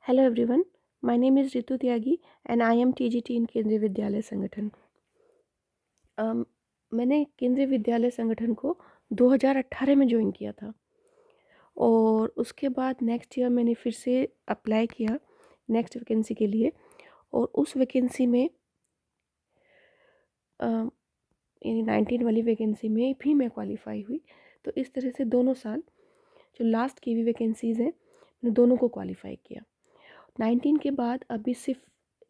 Hello everyone, my name is Ritu Tyagi and I am TGT in केंद्रीय विद्यालय संगठन। अम, मैंने केंद्रीय विद्यालय संगठन को 2018 में ज्वाइन किया था और उसके बाद नेक्स्ट ईयर मैंने फिर से अप्लाई किया नेक्स्ट वैकेंसी के लिए और उस वैकेंसी में यानी 19 वाली वैकेंसी में भी मैं क्वालिफाई हुई। तो इस तरह से दोनों साल जो लास्ट की भी वैकेंसीज़ हैं मैंने दोनों को क्वालिफाई किया। 19 के बाद अभी सिर्फ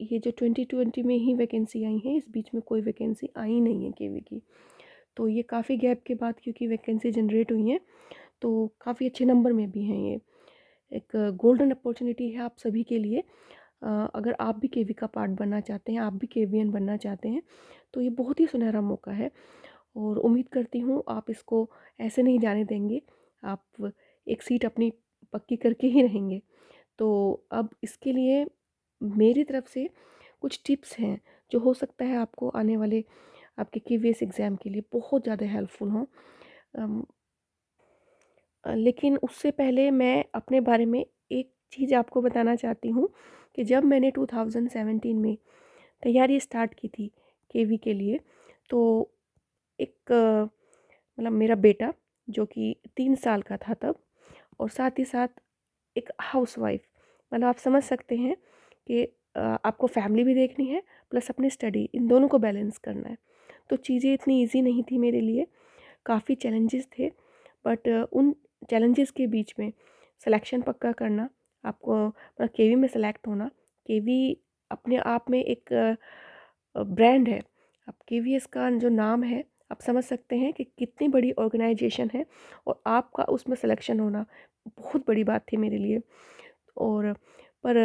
ये जो 2020 में ही वैकेंसी आई है, इस बीच में कोई वैकेंसी आई नहीं है केवी की। तो ये काफ़ी गैप के बाद क्योंकि वैकेंसी जनरेट हुई हैं तो काफ़ी अच्छे नंबर में भी हैं ये। एक गोल्डन अपॉर्चुनिटी है आप सभी के लिए। अगर आप भी केवी का पार्ट बनना चाहते हैं, आप भी केवीएन बनना चाहते हैं तो ये बहुत ही सुनहरा मौका है और उम्मीद करती हूँ आप इसको ऐसे नहीं जाने देंगे। आप एक सीट अपनी पक्की करके ही रहेंगे। तो अब इसके लिए मेरी तरफ से कुछ टिप्स हैं जो हो सकता है आपको आने वाले आपके केवीएस एग्ज़ाम के लिए बहुत ज़्यादा हेल्पफुल हों। लेकिन उससे पहले मैं अपने बारे में एक चीज़ आपको बताना चाहती हूँ कि जब मैंने 2017 में तैयारी स्टार्ट की थी केवी के लिए, तो एक मतलब मेरा बेटा जो कि 3 साल का था तब और साथ ही साथ एक हाउसवाइफ, मतलब आप समझ सकते हैं कि आपको फैमिली भी देखनी है प्लस अपनी स्टडी, इन दोनों को बैलेंस करना है। तो चीज़ें इतनी इजी नहीं थी मेरे लिए, काफ़ी चैलेंजेस थे। बट उन चैलेंजेस के बीच में सिलेक्शन पक्का करना, आपको मतलब केवी में सेलेक्ट होना, केवी अपने आप में एक ब्रांड है। अब केवीएस का जो नाम है आप समझ सकते हैं कि कितनी बड़ी ऑर्गेनाइजेशन है और आपका उसमें सिलेक्शन होना बहुत बड़ी बात थी मेरे लिए। और पर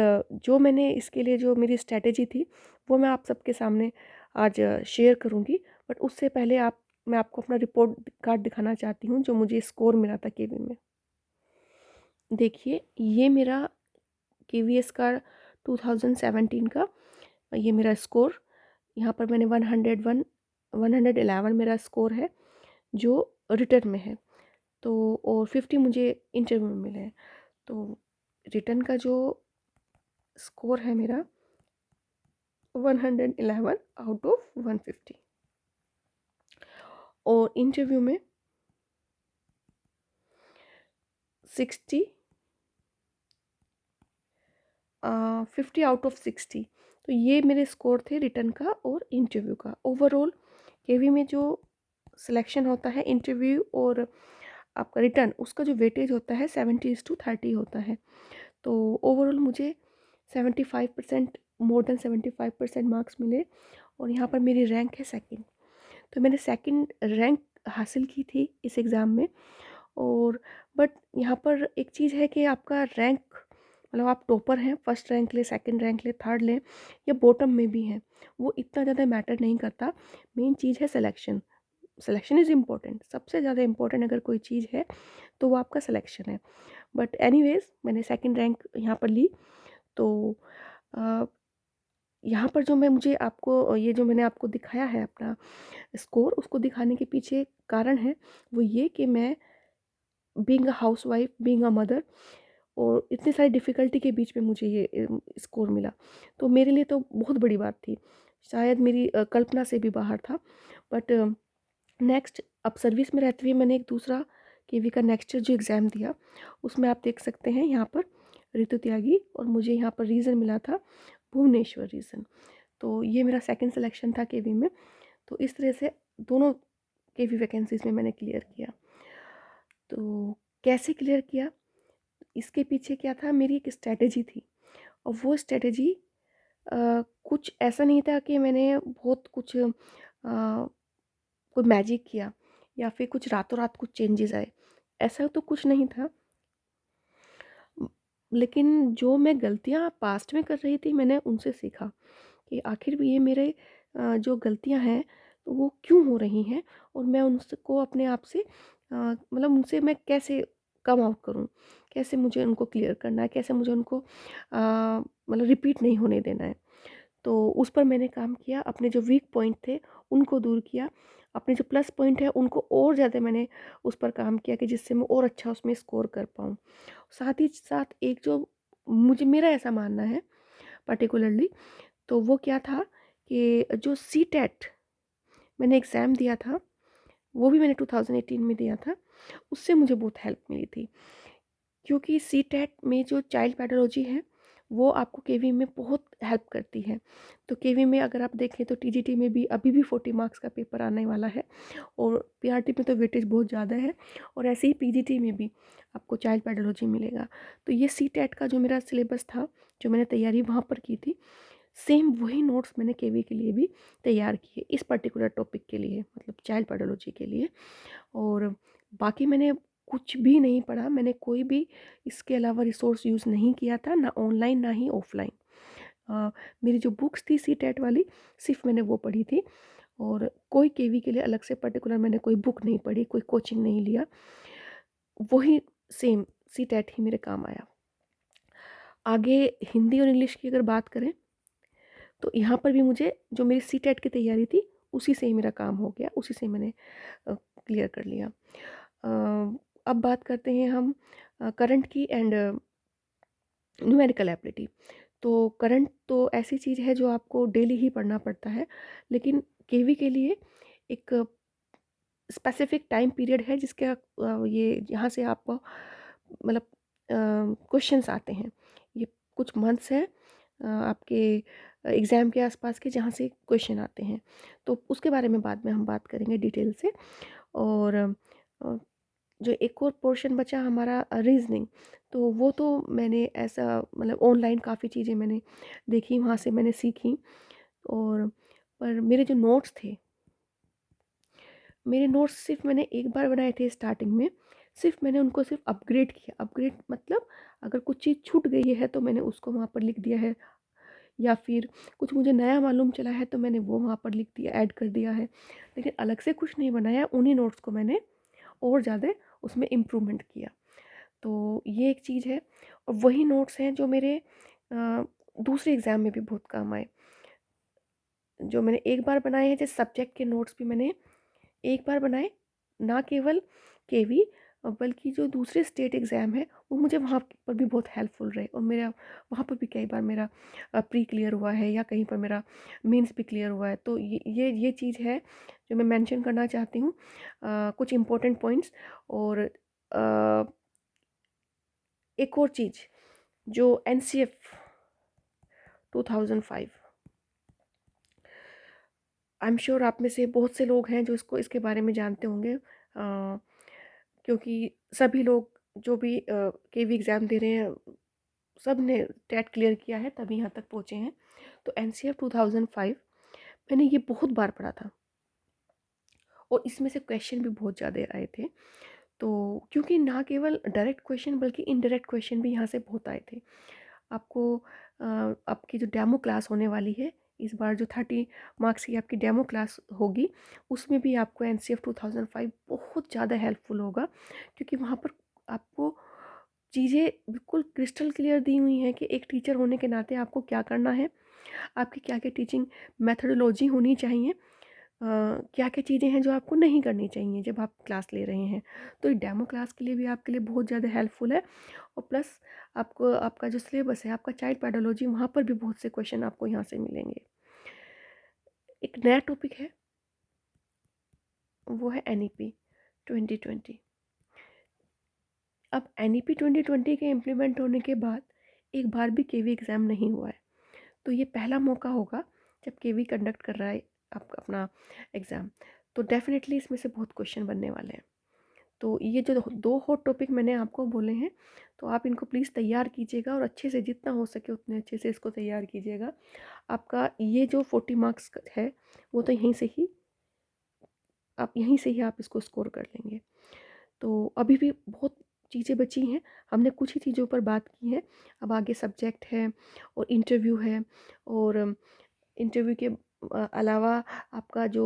जो मैंने इसके लिए जो मेरी स्ट्रैटेजी थी वो मैं आप सबके सामने आज शेयर करूँगी। बट उससे पहले मैं आपको अपना रिपोर्ट कार्ड दिखाना चाहती हूँ जो मुझे स्कोर मिला था केवी में। देखिए ये मेरा केवीएस का 2017 का ये मेरा स्कोर, यहाँ पर मैंने 111 मेरा स्कोर है जो रिटर्न में है। तो और 50 मुझे इंटरव्यू में मिले हैं। तो रिटर्न का जो स्कोर है मेरा 111 आउट ऑफ 150 और इंटरव्यू में 60 50 आउट ऑफ 60। तो ये मेरे स्कोर थे रिटर्न का और इंटरव्यू का। ओवरऑल केवी में जो सिलेक्शन होता है इंटरव्यू और आपका रिटर्न, उसका जो वेटेज होता है 70:30 होता है। तो ओवरऑल मुझे 75%, मोर देन 75% मार्क्स मिले और यहाँ पर मेरी रैंक है सेकंड। तो मैंने सेकंड रैंक हासिल की थी इस एग्ज़ाम में। और बट यहाँ पर एक चीज़ है कि आपका रैंक, मतलब आप टॉपर हैं, फर्स्ट रैंक ले, सेकंड रैंक ले, थर्ड लें या बॉटम में भी हैं, वो इतना ज़्यादा मैटर नहीं करता। मेन चीज़ है सिलेक्शन। सिलेक्शन इज़ इम्पोर्टेंट, सबसे ज़्यादा इम्पोर्टेंट अगर कोई चीज़ है तो वो आपका सिलेक्शन है। बट एनीवेज़ मैंने सेकंड रैंक यहाँ पर ली। तो अ, यहाँ पर जो मैं मुझे आपको ये जो मैंने आपको दिखाया है अपना स्कोर, उसको दिखाने के पीछे कारण है वो ये कि मैं being a housewife, being a mother और इतनी सारी डिफ़िकल्टी के बीच में मुझे ये स्कोर मिला। तो मेरे लिए तो बहुत बड़ी बात थी। शायद मेरी कल्पना से भी बाहर था। बट नेक्स्ट अब सर्विस में रहते हुए मैंने एक दूसरा केवी का नेक्स्ट ईयर जो एग्ज़ाम दिया, उसमें आप देख सकते हैं यहाँ पर ऋतु त्यागी और मुझे यहाँ पर रीज़न मिला था भुवनेश्वर रीज़न। तो ये मेरा सेकंड सिलेक्शन था केवी में। तो इस तरह से दोनों केवी वैकेंसीज़ में मैंने क्लियर किया। तो कैसे क्लियर किया? इसके पीछे क्या था, मेरी एक स्ट्रैटेजी थी और वो स्ट्रैटेजी कुछ ऐसा नहीं था कि मैंने बहुत कुछ कोई मैजिक किया या फिर कुछ रातों रात कुछ चेंजेस आए, ऐसा तो कुछ नहीं था। लेकिन जो मैं गलतियाँ पास्ट में कर रही थी मैंने उनसे सीखा कि आखिर भी ये मेरे जो गलतियाँ हैं तो वो क्यों हो रही हैं और मैं उनको अपने आप से मतलब उनसे मैं कैसे कम आउट करूँ, कैसे मुझे उनको क्लियर करना है, कैसे मुझे उनको मतलब रिपीट नहीं होने देना है। तो उस पर मैंने काम किया, अपने जो वीक पॉइंट थे उनको दूर किया, अपने जो प्लस पॉइंट है उनको और ज़्यादा मैंने उस पर काम किया कि जिससे मैं और अच्छा उसमें स्कोर कर पाऊँ। साथ ही साथ एक जो मेरा ऐसा मानना है पर्टिकुलरली। तो वो क्या था कि जो सीटेट मैंने एग्ज़ाम दिया था, वो भी मैंने 2018 में दिया था, उससे मुझे बहुत हेल्प मिली थी। क्योंकि सीटेट में जो चाइल्ड पेडोलॉजी है, वो आपको केवी में बहुत हेल्प करती है। तो केवी में अगर आप देखें तो टीजीटी में भी अभी भी 40 मार्क्स का पेपर आने वाला है, और पीआरटी में तो वेटेज बहुत ज़्यादा है, और ऐसे ही पीजीटी में भी आपको चाइल्ड पेडोलॉजी मिलेगा। तो ये सीटेट का जो मेरा सिलेबस था, जो मैंने तैयारी वहाँ पर की थी, सेम वही नोट्स मैंने केवी के लिए भी तैयार किए, इस पर्टिकुलर टॉपिक के लिए, मतलब चाइल्ड पेडोलॉजी के लिए। और बाकी मैंने कुछ भी नहीं पढ़ा, मैंने कोई भी इसके अलावा रिसोर्स यूज़ नहीं किया था, ना ऑनलाइन ना ही ऑफलाइन। मेरी जो बुक्स थी सीटेट वाली, सिर्फ मैंने वो पढ़ी थी, और कोई केवी के लिए अलग से पर्टिकुलर मैंने कोई बुक नहीं पढ़ी, कोई कोचिंग नहीं लिया। वही सेम सीटेट ही मेरे काम आया। आगे हिंदी और इंग्लिश की अगर बात करें, तो यहाँ पर भी मुझे जो मेरी सीटेट की तैयारी थी, उसी से ही मेरा काम हो गया, उसी से मैंने क्लियर कर लिया। अब बात करते हैं हम करंट की एंड न्यूमेरिकल एबिलिटी। तो करंट तो ऐसी चीज़ है जो आपको डेली ही पढ़ना पड़ता है, लेकिन केवी के लिए एक स्पेसिफिक टाइम पीरियड है जिसके ये यहाँ से आपको मतलब क्वेश्चंस आते हैं। ये कुछ मंथ्स हैं आपके एग्ज़ाम के आसपास के, जहाँ से क्वेश्चन आते हैं। तो उसके बारे में बाद में हम बात करेंगे डिटेल से। और जो एक और पोर्शन बचा हमारा रीज़निंग, तो वो तो मैंने ऐसा मतलब ऑनलाइन काफ़ी चीज़ें मैंने देखी, वहाँ से मैंने सीखी। और पर मेरे जो नोट्स थे, मेरे नोट्स सिर्फ मैंने एक बार बनाए थे स्टार्टिंग में, सिर्फ मैंने उनको सिर्फ अपग्रेड किया। अपग्रेड मतलब अगर कुछ चीज़ छूट गई है तो मैंने उसको वहाँ पर लिख दिया है, या फिर कुछ मुझे नया मालूम चला है तो मैंने वो वहाँ पर लिख दिया, ऐड कर दिया है। लेकिन अलग से कुछ नहीं बनाया, उन्हीं नोट्स को मैंने और ज़्यादा उसमें इम्प्रूवमेंट किया। तो ये एक चीज़ है, और वही नोट्स हैं जो मेरे दूसरे एग्ज़ाम में भी बहुत काम आए। जो मैंने एक बार बनाए हैं, जैसे सब्जेक्ट के नोट्स भी मैंने एक बार बनाए, ना केवल केवी, बल्कि जो दूसरे स्टेट एग्ज़ाम है वो मुझे वहाँ पर भी बहुत हेल्पफुल रहे, और मेरा वहाँ पर भी कई बार मेरा प्री क्लियर हुआ है, या कहीं पर मेरा मेंस भी क्लियर हुआ है। तो ये चीज़ है जो मैं मेंशन करना चाहती हूँ, कुछ इम्पोर्टेंट पॉइंट्स। और एक और चीज़, जो एनसीएफ 2005, आई एम श्योर आप में से बहुत से लोग हैं जो इसके बारे में जानते होंगे, क्योंकि सभी लोग जो भी केवी एग्ज़ाम दे रहे हैं, सब ने टेट क्लियर किया है तभी यहाँ तक पहुँचे हैं। तो एनसीएफ 2005 मैंने ये बहुत बार पढ़ा था, और इसमें से क्वेश्चन भी बहुत ज़्यादा आए थे। तो क्योंकि ना केवल डायरेक्ट क्वेश्चन बल्कि इनडायरेक्ट क्वेश्चन भी यहाँ से बहुत आए थे। आपको आपकी जो डेमो क्लास होने वाली है इस बार, जो 30 मार्क्स की आपकी डेमो क्लास होगी, उसमें भी आपको एनसीएफ 2005 बहुत ज़्यादा हेल्पफुल होगा, क्योंकि वहाँ पर आपको चीज़ें बिल्कुल क्रिस्टल क्लियर दी हुई हैं कि एक टीचर होने के नाते आपको क्या करना है, आपकी क्या क्या टीचिंग मेथडोलॉजी होनी चाहिए, क्या क्या चीज़ें हैं जो आपको नहीं करनी चाहिए जब आप क्लास ले रहे हैं। तो ये डेमो क्लास के लिए भी आपके लिए बहुत ज़्यादा हेल्पफुल है, और प्लस आपको आपका जो सिलेबस है, आपका चाइल्ड पेडोलॉजी, वहाँ पर भी बहुत से क्वेश्चन आपको यहाँ से मिलेंगे। एक नया टॉपिक है, वो है एनईपी 2020। अब एनईपी 2020 के इम्प्लीमेंट होने के बाद एक बार भी केवी एग्ज़ाम नहीं हुआ है, तो ये पहला मौका होगा जब केवी कंडक्ट कर रहा है आपका अपना एग्ज़ाम। तो डेफिनेटली इसमें से बहुत क्वेश्चन बनने वाले हैं। तो ये जो दो हॉट टॉपिक मैंने आपको बोले हैं, तो आप इनको प्लीज़ तैयार कीजिएगा, और अच्छे से जितना हो सके उतने अच्छे से इसको तैयार कीजिएगा। आपका ये जो 40 मार्क्स है, वो तो यहीं से ही आप इसको स्कोर कर लेंगे। तो अभी भी बहुत चीज़ें बची हैं, हमने कुछ ही चीज़ों पर बात की है। अब आगे सब्जेक्ट है, और इंटरव्यू है, और इंटरव्यू के अलावा आपका जो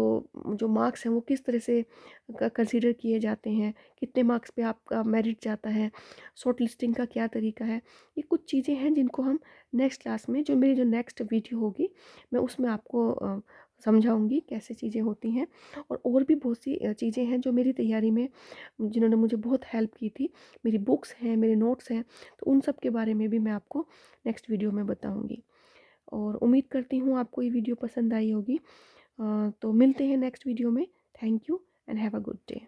जो मार्क्स हैं वो किस तरह से कंसीडर किए जाते हैं, कितने मार्क्स पे आपका मेरिट जाता है, शॉर्ट लिस्टिंग का क्या तरीका है। ये कुछ चीज़ें हैं जिनको हम नेक्स्ट क्लास में, जो मेरी जो नेक्स्ट वीडियो होगी, मैं उसमें आपको समझाऊँगी कैसे चीज़ें होती हैं। और भी बहुत सी चीज़ें हैं जो मेरी तैयारी में जिन्होंने मुझे बहुत हेल्प की थी। मेरी बुक्स हैं, मेरे नोट्स हैं, तो उन सब के बारे में भी मैं आपको नेक्स्ट वीडियो में बताऊँगी। और उम्मीद करती हूँ आपको ये वीडियो पसंद आई होगी। तो मिलते हैं नेक्स्ट वीडियो में। Thank you and have a good day.